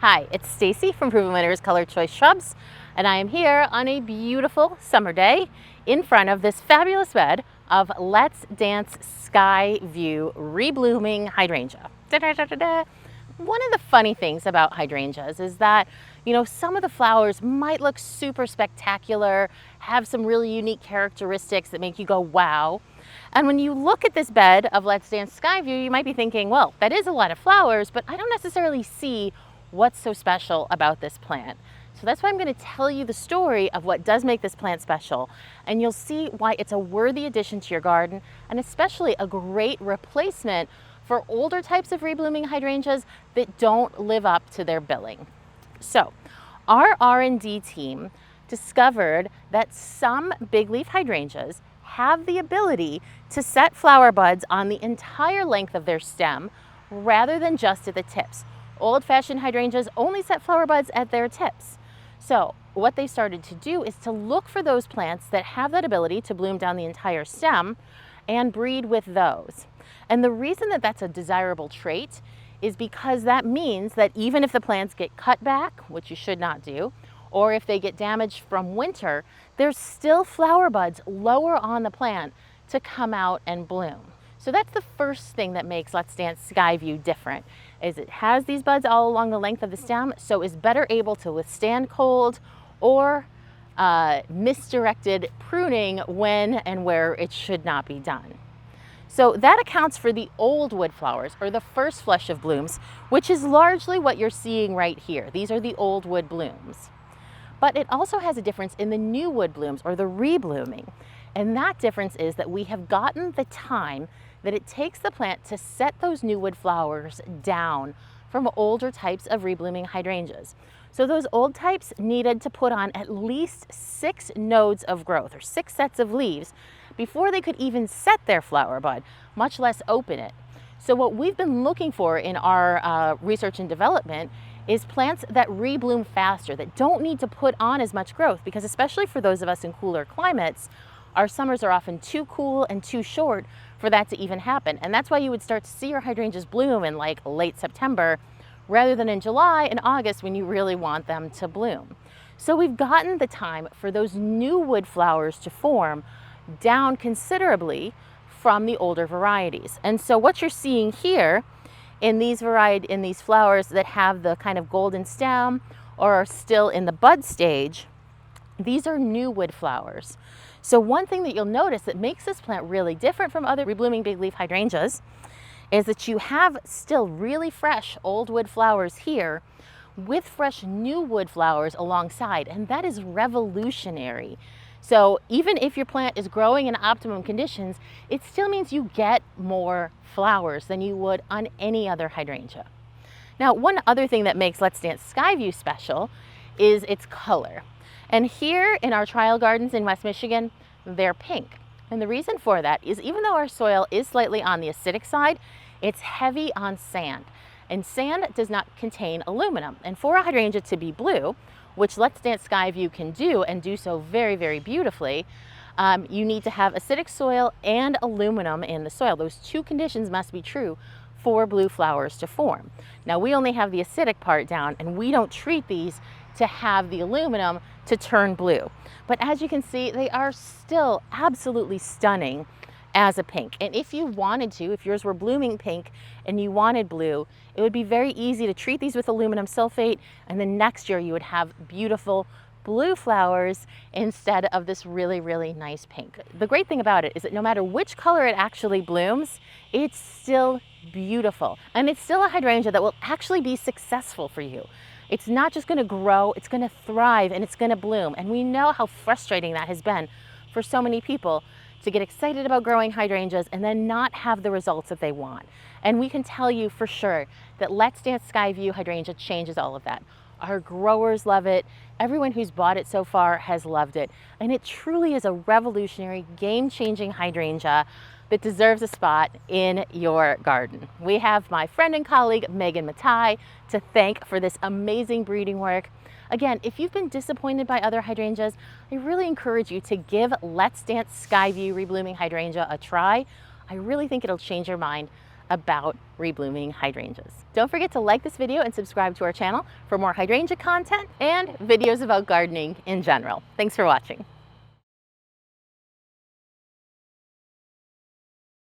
Hi, it's Stacy from Proven Winners Color Choice Shrubs, and I am here on a beautiful summer day in front of this fabulous bed of Let's Dance Sky View Reblooming Hydrangea. Da-da-da-da-da. One of the funny things about hydrangeas is that, some of the flowers might look super spectacular, have some really unique characteristics that make you go, wow. And when you look at this bed of Let's Dance Sky View, you might be thinking, well, that is a lot of flowers, but I don't necessarily see what's so special about this plant. So that's why I'm going to tell you the story of what does make this plant special, and you'll see why it's a worthy addition to your garden, and especially a great replacement for older types of reblooming hydrangeas that don't live up to their billing. So our R&D team discovered that some big leaf hydrangeas have the ability to set flower buds on the entire length of their stem rather than just at the tips. Old-fashioned hydrangeas only set flower buds at their tips. So what they started to do is to look for those plants that have that ability to bloom down the entire stem and breed with those. And the reason that that's a desirable trait is because that means that even if the plants get cut back, which you should not do, or if they get damaged from winter, there's still flower buds lower on the plant to come out and bloom. So that's the first thing that makes Let's Dance Sky View different, is it has these buds all along the length of the stem, so is better able to withstand cold or misdirected pruning when and where it should not be done. So that accounts for the old wood flowers, or the first flush of blooms, which is largely what you're seeing right here. These are the old wood blooms. But it also has a difference in the new wood blooms, or the reblooming. And that difference is that we have gotten the time that it takes the plant to set those new wood flowers down from older types of reblooming hydrangeas. So those old types needed to put on at least 6 nodes of growth, or 6 sets of leaves, before they could even set their flower bud, much less open it. So what we've been looking for in our research and development is plants that rebloom faster, that don't need to put on as much growth, because especially for those of us in cooler climates, our summers are often too cool and too short for that to even happen. And that's why you would start to see your hydrangeas bloom in like late September rather than in July and August when you really want them to bloom. So we've gotten the time for those new wood flowers to form down considerably from the older varieties. And so what you're seeing here in these flowers that have the kind of golden stem or are still in the bud stage, these are new wood flowers. So one thing that you'll notice that makes this plant really different from other reblooming big leaf hydrangeas is that you have still really fresh old wood flowers here with fresh new wood flowers alongside, and that is revolutionary. So even if your plant is growing in optimum conditions, it still means you get more flowers than you would on any other hydrangea. Now, one other thing that makes Let's Dance Sky View special is its color. And here in our trial gardens in West Michigan, they're pink. And the reason for that is even though our soil is slightly on the acidic side, it's heavy on sand. And sand does not contain aluminum. And for a hydrangea to be blue, which Let's Dance Sky View can do and do so very, very beautifully, you need to have acidic soil and aluminum in the soil. Those two conditions must be true for blue flowers to form. Now we only have the acidic part down, and we don't treat these to have the aluminum to turn blue. But as you can see, they are still absolutely stunning as a pink. And if you wanted to, if yours were blooming pink and you wanted blue, it would be very easy to treat these with aluminum sulfate, and then next year you would have beautiful blue flowers instead of this really, really nice pink. The great thing about it is that no matter which color it actually blooms, it's still beautiful. And it's still a hydrangea that will actually be successful for you. It's not just going to grow, it's going to thrive, and it's going to bloom. And we know how frustrating that has been for so many people to get excited about growing hydrangeas and then not have the results that they want. And we can tell you for sure that Let's Dance Sky View hydrangea changes all of that. Our growers love it. Everyone who's bought it so far has loved it. And it truly is a revolutionary, game-changing hydrangea that deserves a spot in your garden. We have my friend and colleague, Megan Matai, to thank for this amazing breeding work. Again, if you've been disappointed by other hydrangeas, I really encourage you to give Let's Dance Sky View Reblooming Hydrangea a try. I really think it'll change your mind about reblooming hydrangeas. Don't forget to like this video and subscribe to our channel for more hydrangea content and videos about gardening in general. Thanks for watching.